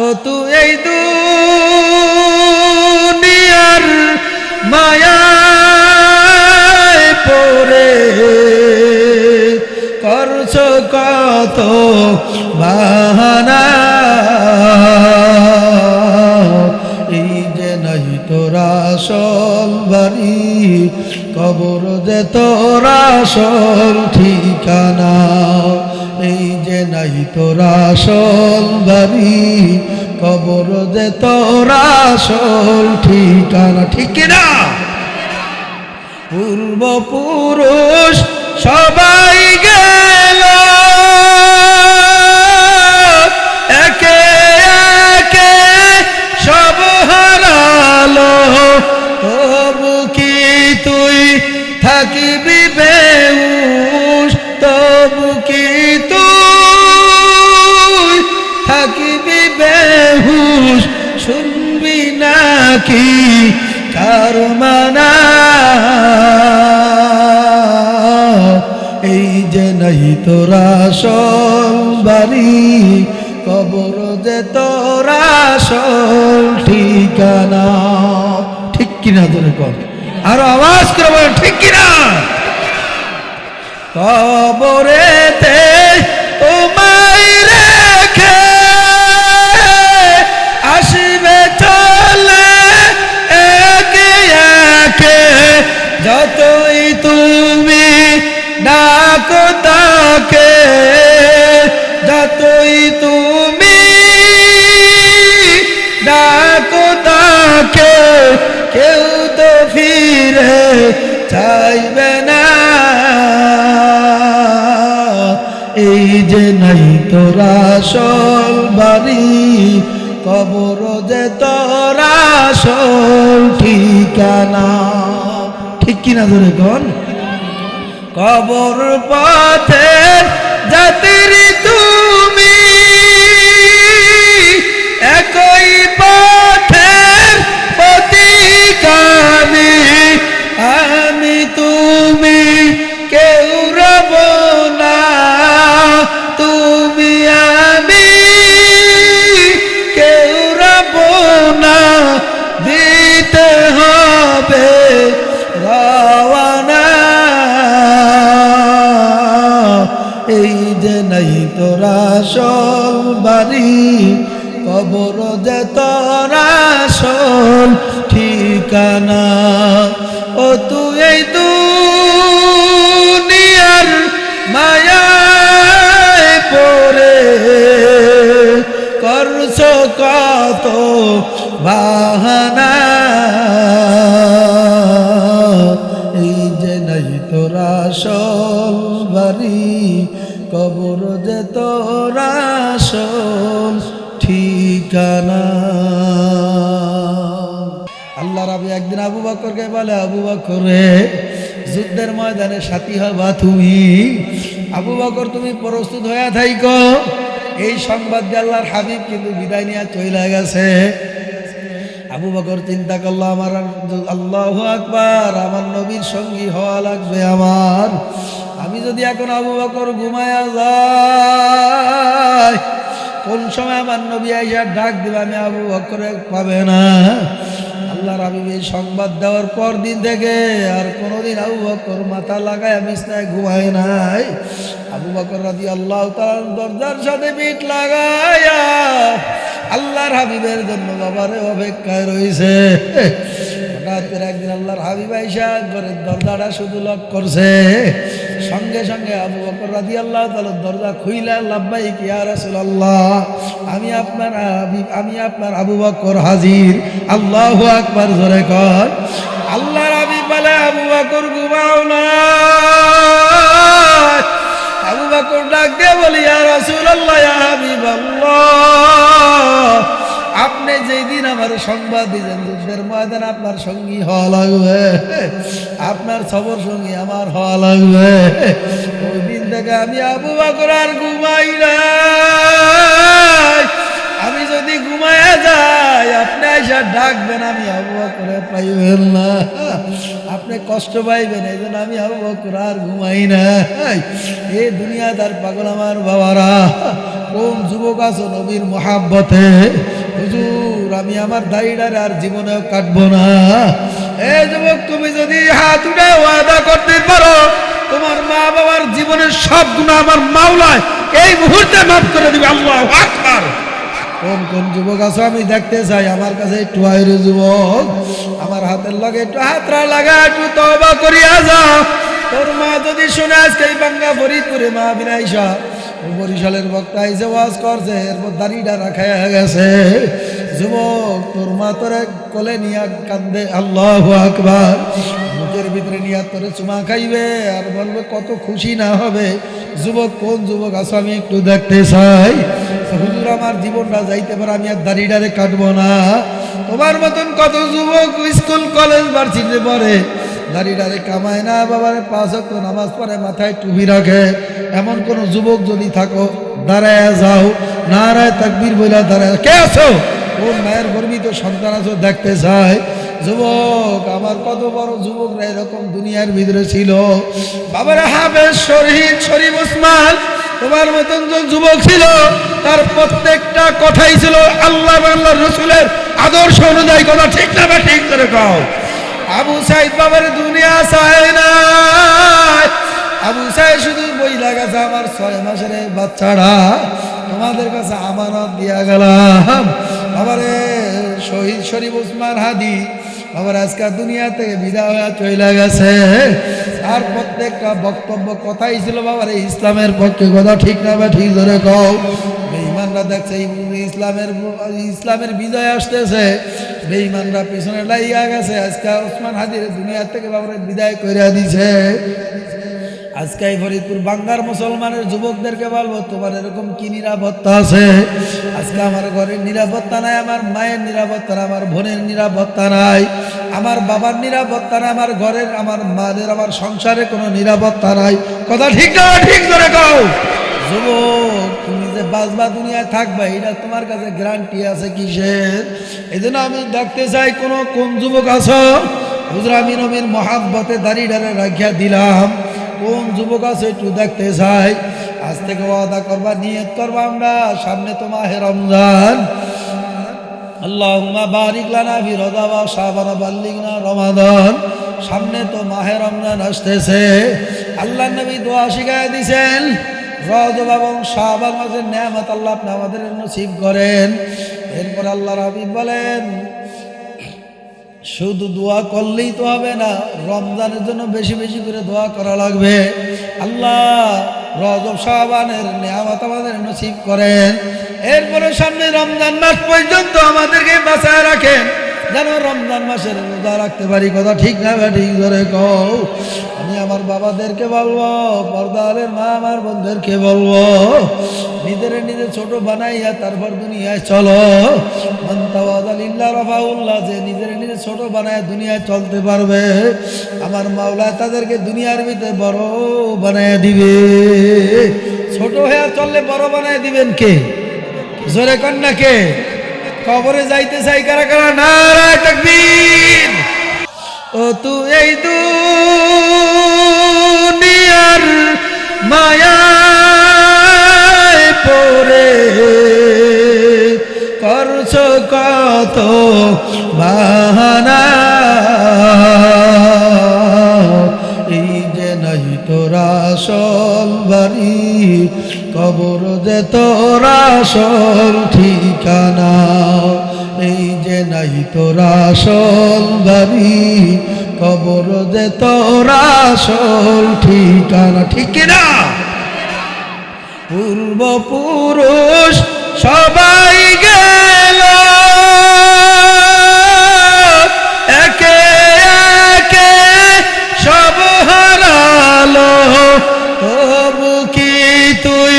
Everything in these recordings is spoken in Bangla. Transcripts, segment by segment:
ও তুই এই দুনিয়ার মায়ায় পড়ে করছো কত বাহানা, এই যে নাই তোরা আসল বাড়ি, কবর যে তোরা আসল ঠিকানা। এই যে নাই তোরা আসল বাড়ি, কবর যে তোরা আসল ঠিকানা। ঠিক কিনা? পূর্বপুরুষ সবাই গেল একে একে সব হারালো, তবু কি তুই থাকিবি বেহুশ, তবু কি তুই থাকিবি বেহুশ, শুনবি নাকি কার মানা? এই যে নাই তোরা আসল বাড়ি, কবর যে তোরা আসল ঠিকানা। ঠিক কিনা? ধরে কর, আর আওয়াজ করে বল ঠিক কিনা? কবরেতে তোমায় রেখে আসবে চলে একে একে, যতই তুমি ডাকো তাকে, যতই তুমি ডাকো তাকে, কেউ তো ফিরে চাইবে না। এই যে নাই তোরা আসল বাড়ি, কবর যে তোরা আসল ঠিকানা। ঠিক কিনা? ধরে কোন কবর পথের যাত্রী তুমি, একই পথের পথিকামি, আমি তুমি কেউ রব না, তুমি আমি কেউ রব না, দিতে হবে রওয়ানা। এই যে নাই তোরা আসল বাড়ি, কবর যে তোরা আসল ঠিকানা। ও তুই এই দুনিয়ার মায়ায় পড়ে করছো কত বাহানা, এই যে নাই তোরা আসল বাড়ি, কবর যে তোরা আসল ঠিকানা। আল্লাহ রাবি একদিন আবু বকরকে বলে, আবু বকর রে, যুদ্ধের ময়দানে সাথী হবা তুমি। আবু বকর তুমি প্রস্তুত হয়ে থাইকো। এই সংবাদ দিয়ে আল্লাহর হাবিব কিন্তু বিদায় নিয়ে চলে গেছে। আবু বকর চিন্তা করলো, আমার আল্লাহু আকবার, আমার নবীর সঙ্গী হওয়া লাগবে আমার। আমি যদি এখন আবু বকর ঘুমায়া যাই, কোন সময় আমার নবী আইসা ডাক দিবে, আমি আবু বকরে পাবে না। আল্লাহর হাবিব এই সংবাদ দেওয়ার পর দিন থেকে আর কোনোদিন আবু বকর মাথা লাগায় বিছনায় ঘুমায় নাই। আবু বকর রাদিয়াল্লাহু তাআলা দরজার সাথে পিঠ লাগায়া আল্লাহর হাবিবের জন্য বাবারে অপেক্ষায় রয়েছে। হঠাৎ করে একদিন আল্লাহর হাবিব আইসা ঘরের দরজাটা শুধু লক করছে, সঙ্গে সঙ্গে আবু বকর রাদিয়াল্লাহু তাআলা দরজা খুইলা, লাব্বাইক ইয়া রাসূলুল্লাহ, আমি আপনার হাবিব, আমি আপনার আবু বকর হাজির। আল্লাহু আকবার, জোরে কর। আল্লাহর হাবিব বলে, আবু বকর ঘুমাও না। আবু বকর ডাক দিয়ে বলি, ইয়া রাসূলুল্লাহ, ইয়া হাবিবাল্লাহ, আপনি যেই দিন আমার সংবাদ দিয়েছেন যুদ্ধের ময়দানে আপনার সঙ্গী হওয়া লাগবে, আপনার সবর সঙ্গী আমার হওয়া লাগবে, ওই দিন থেকে আমি আবু বকর আর ঘুমাই না। আমি যদি ঘুমায়া যাই, আপনি এসে আইসা ডাকবেন, আমি আবু বকর পাইবেন না, আপনি কষ্ট পাইবেন, এই জন্য আমি আবু বকর আর ঘুমাই না। এই দুনিয়াদার পাগল আমার বাবারা, কোন যুবক আছো নবীর মহাব্বতে, হুজুর আমি আমার দাড়িটারে আর জীবনেও কাটবো না। এই যুবক, তুমি যদি হাত উঠে ওয়াদা করতে পারো, তোমার মা বাবার জীবনের সব গুনাহ আমার মাওলায় এই মুহূর্তে মাফ করে দিবে। আল্লাহু আকবার। কোন কোন যুবক আছো আমি দেখতে চাই, আমার কাছে একটু আইরে যুবক, আমার হাতের লগে একটু হাতরা লাগা, একটু তওবা করিয়া যাও। তোর মা যদি শুনে আজকে এই বাঙ্গা ফরিদপুরে মা বিনাইশা বরিশালের বক্তা আইসে ওয়াজ করছে, এরপর দাড়িটা রাখাইয়া গেছে, যুবক তোর মা তোরে কোলে নিয়া কান্দে, আল্লাহু আকবার, বুকের ভিতরে নিয়া তোরে চুমা খাইবে আর বলবে কত খুশি না হবে। যুবক, কোন যুবক আছো আমি একটু দেখতে চাই। হুজুর আমার জীবনটা যাইতে পারে, আমি আর দাড়িটারে কাটবো না। তোমার মতন কত যুবক স্কুল কলেজ ভার্সিটিতে পড়ে, দাড়িটারে কামায় না, বাবারে 5 ওয়াক্ত নামাজ পড়ে, মাথায় টুপি রাখে। এমন কোন যুবক যদি থাকো দাঁড়ায় যাও, নারায় তাকবীর বইলা দাঁড়ায়। কে আছো? কোন মায়ের গর্বিত সন্তান আছো দেখতে চাই। যুবক, আমার কত বড় যুবকরা এরকম দুনিয়ার ভিতরে ছিল। বাবারে হাফেজ শহীদ শরীফ ওসমান তোমার মতন যে যুবক ছিল, তার প্রত্যেকটা কথাই ছিল আল্লাহ আল্লাহর রাসূলের আদর্শ অনুযায়ী। কথা ঠিক না বা ঠিক করে কও। আবু সাইদ বাবার দুনিয়া চায় না, আবু সাইদ শুধু বই লাগাছে, আমার 6 মাসের বাচ্চারা তোমাদের কাছে আমানত দিয়া গেলাম। বাবারে শহীদ শরীফ ওসমান হাদি বাবার আজকে দুনিয়া থেকে বিদায় হয়ে চলে গেছে। আর প্রত্যেকটা বক্তব্য কথাই ছিল বাবার ইসলামের পক্ষে। কথা ঠিক না বা ঠিক ধরে কও। বেঈমানরা দেখছে ইসলামের বিজয় আসতেছে, বেঈমানরা পিছনে লাইয়া গেছে। আজকে ওসমান হাদির দুনিয়া থেকে বাবার বিদায় কইরা দিছে। আজকে এই ফরিদপুর বাংলার মুসলমানের যুবকদেরকে বলবো, তোমার এরকম কি নিরাপত্তা আছে? আজকে আমার ঘরের নিরাপত্তা নাই, আমার মায়ের নিরাপত্তা নাই, আমার বোনের নিরাপত্তা নাই, আমার বাবার নিরাপত্তা নাই, আমার ঘরের, আমার মাদের, আমার সংসারে কোনো নিরাপত্তা নাই। কথা ঠিক না ঠিক করে কও। যুবক, তুমি যে বাঁচবা দুনিয়ায় থাকবা, এটা তোমার কাছে গ্যারান্টি আছে কিসের? এই জন্য আমি দেখতে চাই কোন যুবক আছো, হুজুর আমি নবীর মহাব্বতে দাড়িটারে রাখিয়া দিলাম, কোন যুবক আছে একটু দেখতে চাই। আজ থেকে ওয়াদা করবা, নিয়ত করবা, আমরা সামনে তো মাহে রমজান, আল্লাহুম্মা বারিক লানা ফি রজব ওয়া শাবান ওয়া বাল্লিগনা রমাদান, সামনে তো মাহে রমজান আসতেছে। আল্লাহর নবী দোয়া শিখায় দিয়েছেন, রজব এবং শাবান মাসের নেয়ামত আল্লাহ আপনি আমাদের নসিব করেন। এরপর আল্লাহর হাবিব বলেন, শুধু দোয়া করলেই তো হবে না, রমজানের জন্য বেশি বেশি করে দোয়া করা লাগবে। আল্লাহ রজব শাবানের নেয়ামত আমাদের নসিব করেন। এরপরে সামনে রমজান মাস পর্যন্ত আমাদেরকে বাঁচায় রাখেন, যেন রমজান মাসের রোজা রাখতে পারি। কথা ঠিক না বা ঠিক ধরে কও। আমি আমার বাবাদেরকে বলবো, পর্দারের মা আমার বোনদেরকে বলবো, নিজে ছোট বানাইয়া তারপর দুনিয়ায় চলো। মান তাওয়াদা লিল্লাহ রাফাউল্লাহ, যে নিজে ছোট বানায় দুনিয়ায় চলতে পারবে, আমার মাওলা তাদেরকে দুনিয়ার ভিতরে বড় বানায় দিবে। ছোট হয়ে চললে বড় বানায় দিবেন কে? জোরে কন্যা কে? কবরে যাইতে চাই কারা কারা? নারায়ে তাকবীর। ও তুই এই দুনিয়ার মায়ায় পড়ে করছো কত বাহানা, এই যে নাই তোরা আসল বাড়ি, কবর যে তোরা আসল ঠিকানা। এই যে নাই তোরা আসল বাড়ি, কবর যে তোরা আসল ঠিকানা। ঠিক কিনা? পূর্বপুরুষ সবাই গেল, একে একে সব হারালো, তবু কি তুই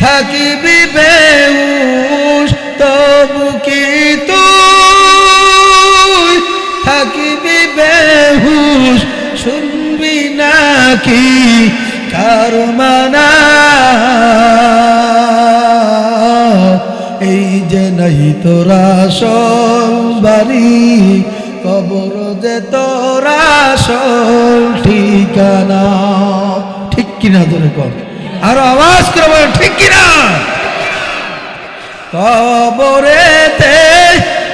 থাকিবি বেহুশ? তবু কি তুই থাকিবি বেহুশ? শুনবি নাকি কার মানা? এই যে নাই তোরা আসল বাড়ি, কবর যে তোরা আসল ঠিকানা। ঠিক কিনা ধরে কর, আর আওয়াজ করে বল ঠিক কিনা। কবরেতে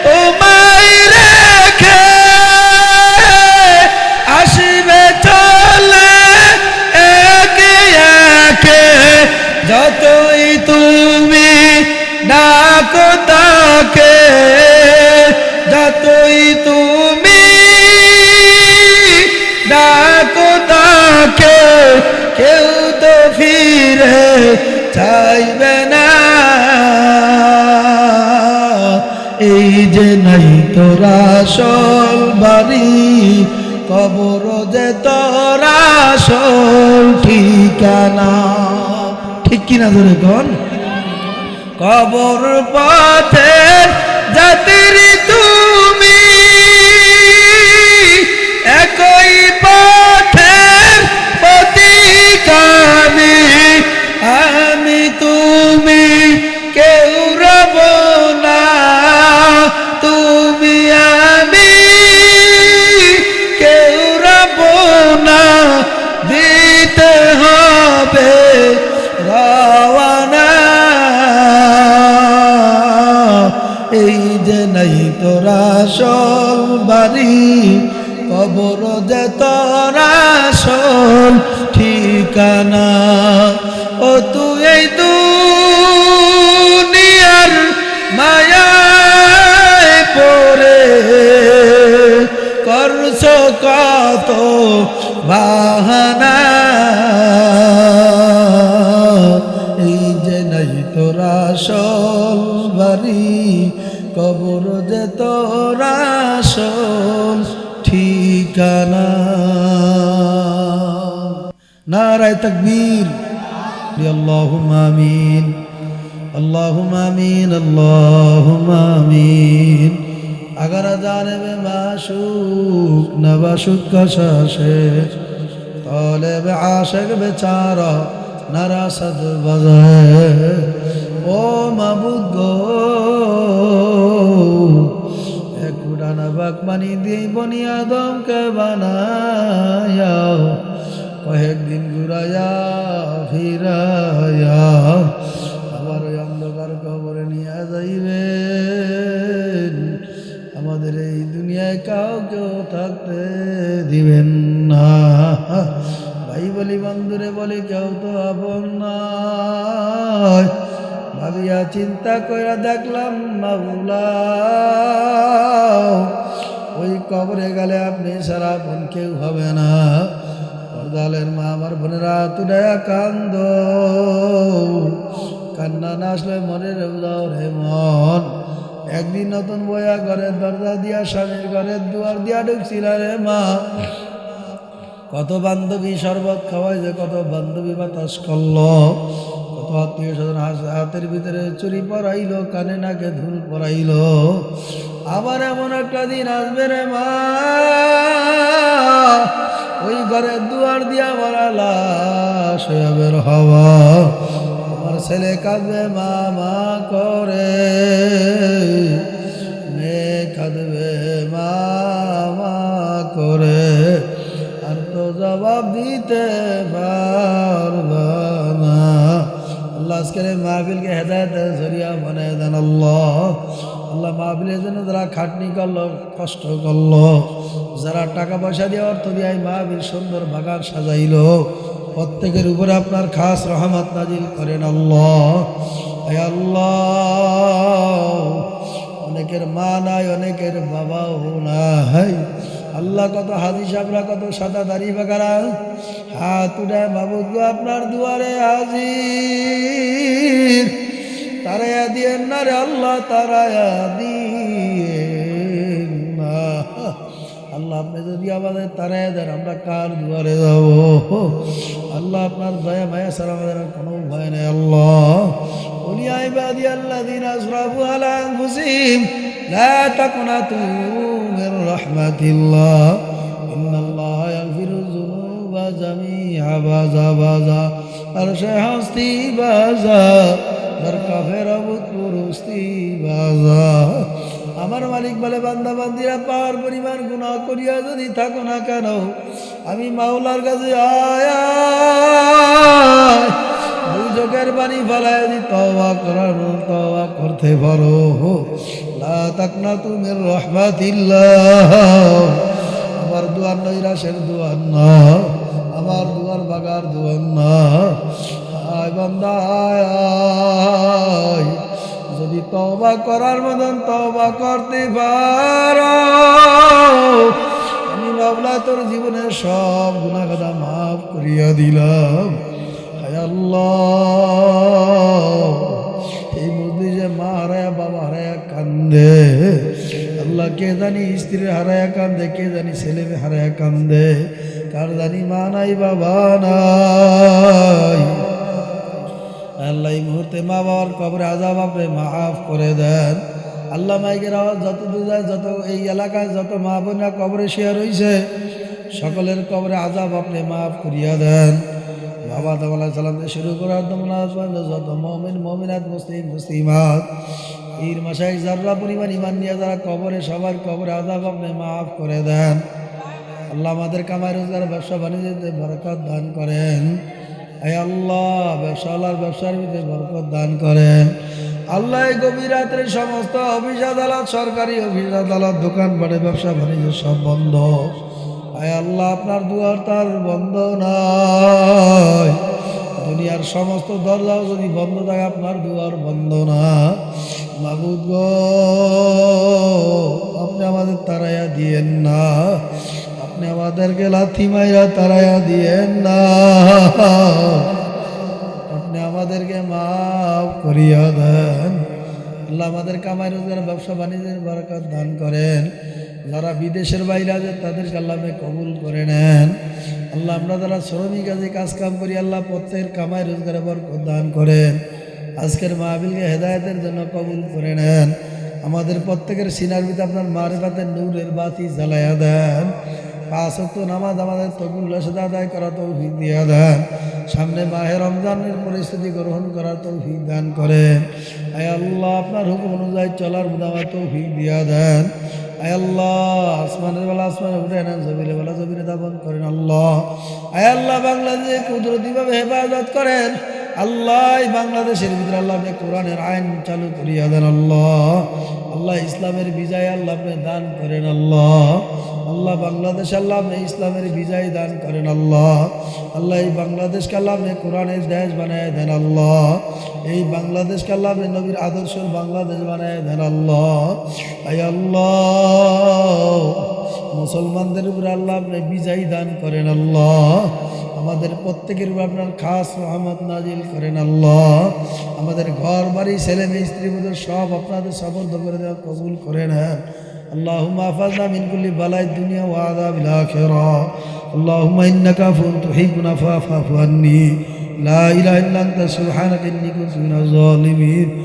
তোমায় রেখে আসবে চলে একে একে, যতই তুমি ডাকো তাকে, যতই তুমি ডাকো তাকে, কেউ তো ফিরে চাইবে না। এই যে নাই তোরা আসল বাড়ি, কবর যে তোরা আসল ঠিকানা। ঠিক কিনা ধরে কোন। কবর পথে যাত্রী তুমি, একই পথের পথিকামি, আমি তুমি কেউ রব না, তুমি আমি কেউ রব না, দিতে হবে রওয়ানা। এই যে নাই তোরা আসল বাড়ি, কবর যে তোরা আসল ঠিকানা। ও তুই এই দুনিয়ার মায়ায় পড়ে করছ কত বাহানা। এই যে নাই তোরা আসল বাড়ি, কবর যে তোরা আসল ঠিকানা। নারায়ে তাকবীর, আল্লাহুম্মা আমিন, আল্লাহুম্মা আমিন, আল্লাহুম্মা আমিন। अगर जानबे माशूक नबाशुक का शाशे, तालिब आशिक बेचारा नारासद बजाए। ओ माबूद गो एक उड़ाना बाक बनी दी बनी आदम के बनाया, कहेक दिन घुराया फिराया, আবার অন্ধকার কবরে নিয়ে যাইবে। আমাদের এই দুনিয়ায় কাউকেও থাকতে দিবেন না। ভাই বলি বন্ধুরে বলি কেউ তো আপন নয়। ভাবিয়া চিন্তা করে দেখলাম মাওলা, ওই কবরে গেলে আপনি সারা আপন কেউ হবে না। পর্দালের মা আমার বোনেরা তুলে কান্দ, কান্না না আসলে মনে রেউদাও রে মন। একদিন নতুন বয়া ঘরের দরজা দিয়া স্বামীর ঘরের দুয়ার দিয়া ঢুকছিল রে মা। কত বান্ধবী শরবত খাওয়াই যে, কত বান্ধবী বাতাস করলো, কত আত্মীয় স্বজন হাতের ভিতরে চুরি পরাইলো, কানে নাকে ধুল পরাইলো। আবার এমন একটা দিন আসবে রে মা, ওই ঘরের দুয়ার দিয়া মারা লাশ হয়ে বের হওয়া। আমার ছেলে কাঁদবে মা মা করে, মেয়ে কাঁদবে মা মা করে, আর তো জবাব দিতে পারবা না। আল্লাহ আজকের মাহফিলকে হেদায়েতের জরিয়া বানায় দেন আল্লাহ। আল্লাহ মাহফিলের জন্য যারা খাটনি করলো, কষ্ট করলো, যারা টাকা পয়সা দিয়ে অর্থ দিয়ে মাহফিল সুন্দর বাগান সাজাইলো, প্রত্যেকের উপরে আপনার খাস রহমত নাজিল করেন আল্লাহ। হে আল্লাহ, অনেকের মা নাই, অনেকের বাবাও নাই। আল্লাহ কত হাজি সাহেবরা, কত সাদা দাড়ি বাগারা হাত উঠায় মাবুদ গো আপনার দুয়ারে হাজির। তারায়া দিয়েন না রে আল্লাহ, তারায়া দিয়েন না আল্লাহ। আপনি যদি আমাদের তারায়া দেন, আমরা কার দুয়ারে যাব? আল্লাহ আপনার দয়া মায়া ছাড়া আমাদের কোনো ভয় নেই আল্লাহ। উলিয়া ইবাদি আল্লাযীনা আসরাফু আলা আনফুসিহিম লা তাকুনাতু মির রাহমাতিল্লাহ, ইন্নাল্লাহা ইয়াগফিরুয যুনুবা জামিআ, বাজা বাজা আরশে হস্তি বাজা দর কাফের পুরুস্তি বাজা। আমার মালিক বলে, বান্দা বান্দিরা পাওয়ার পরিমাণ গুনাহ করিয়া যদি থাকো না কেন, আমি মাওলার কাছে আয়া দুই চোখের পানি ফালায় দি তওবা করার তওবা করতে পারো। লা তাকনাতু মির রাহমাতিল্লাহ। আমার দুয়ার নৈরাশের দুয়ার না, আমার দুয়ার বাগার দুয়ার না। আয় বান্দা আয়, যদি তওবা করার মতন তওবা করতে পারো, আমি মাওলা তোর জীবনের সব গুনাহ খাতা মাফ করিয়া দিলাম। হায় আল্লাহ, এই মজলিসে মা হারায়া বাবা হারায়া কান্দে, আল্লাহ কে জানি স্ত্রী হারায়া কান্দে, কে জানি ছেলে হারায়া কান্দে, কার জানি মা নাই বাবা নাই। আল্লাহ এই মুহূর্তে মা বাবার কবরে আযাব আপনি মাফ করে দেন। আল্লাহ মাইকের আওয়াজ যত দূর যায়, যত এই এলাকায় যত মা বোনরা কবরে শুয়ে রয়েছে, সকলের কবরে আযাব আপনি মাফ করিয়া দেন। বাবা আদম আলাইহিস সালাম থেকে শুরু করে যত মুমিন মুমিনাত মুসলিম মুসলিমাত পীর মাশায়েখ যারা পরিমাণ ঈমান নিয়ে যারা কবরে, সবার কবরে আযাব আপনি মাফ করে দেন। আল্লাহ আমাদের কামাই রোজগার ব্যবসা বাণিজ্যে বরকত দান করেন। আয় আল্লাহ, ব্যবসাওয়ালার ব্যবসার ভিতরে বরকত দান করেন। আল্লাহ এই গভীর রাত্রে সমস্ত অফিস আদালত, সরকারি অফিস আদালত, দোকান বাড়ি, ব্যবসা বাণিজ্য সব বন্ধ। আয় আল্লাহ, আপনার দুয়ার তার বন্ধ নয়। দুনিয়ার সমস্ত দরজাও যদি বন্ধ থাকে, আপনার দুয়ার বন্ধ না। মাবুদ গো, আপনি আমাদের তারাইয়া দিয়েন না, আপনি আমাদেরকে লাথি মাইরা তারাইয়া দিয়েন না, আপনি আমাদেরকে মাফ করিয়া দেন। আল্লাহ আমাদের কামাই রোজগার ব্যবসা বাণিজ্যের বরকত দান করেন। যারা বিদেশের বাইরে আছে তাদেরকে আল্লাহ কবুল করে নেন। আল্লাহ আমরা যারা শ্রমিক আছে কাজ কাম করি, আল্লাহ প্রত্যেকের কামাই রোজগারে বরকত দান করেন। আজকের মাহফিলকে হেদায়েতের জন্য কবুল করে নেন। আমাদের প্রত্যেকের সিনার ভিতরে আপনার মারিফাতের নূরের বাতি জ্বালাইয়া দেন। 5 ওয়াক্ত নামাজ আমাদের তকবুলের সাথে আদায় করা তৌফিক দিয়া দেন। সামনে মাহে রমজানের পরিস্থিতি গ্রহণ করার তৌফিক দান করেন। আয় আল্লাহ, আপনার হুকুম অনুযায়ী চলার মুদাওয়া তৌফিক দিয়া দেন। আয় আল্লাহ, আসমানের বেলা আসমানে উঠে নেন, জমিনের বেলা জমিনে দাফন করেন। আল্লাহ, আয় আল্লাহ, বাংলাদেশে কুদরতিভাবে হেফাজত করেন। আল্লাহ, এই বাংলাদেশের ভিতরে আল্লাহ আপনি কোরআনের আইন চালু করিয়া দেন। আল্লাহ, আল্লাহ ইসলামের বিজয় আল্লাহ আপনি দান করেন। আল্লাহ, আল্লাহ বাংলাদেশ আল্লাহ আপনি ইসলামের বিজয় দান করেন। আল্লাহ, আল্লাহ এই বাংলাদেশকে আল্লাহ আপনি কোরআনের দেশ বানায় দেন। আল্লাহ, এই বাংলাদেশকে আল্লাহ আপনি নবীর আদর্শের বাংলাদেশ বানায় দেন। আল্লাহ, আয় আল্লাহ, মুসলমানদের উপরে আল্লাহ আপনি বিজয় দান করেন। আল্লাহ, আমাদের প্রত্যেকের উপর আপনার খাস রহমত নাজিল করেন। আল্লাহ, আমাদের ঘর বাড়ি ছেলে মেয়ে স্ত্রী পুত্র সব আপনাদের সফর্দ করে দেওয়া কবুল করে নেন। আল্লাহুম্মা আফাজনা মিন কুল্লি বালাই দুনিয়া ওয়া আযাবিল আখিরা। আল্লাহুম্মা ইন্নাকা আফুউন তুহিব্বুল আফওয়া ফা'ফু আন্নি। লা ইলাহা ইল্লা আনতা সুবহানাকা ইন্নী কুনতু মিনাজ জালিমিন।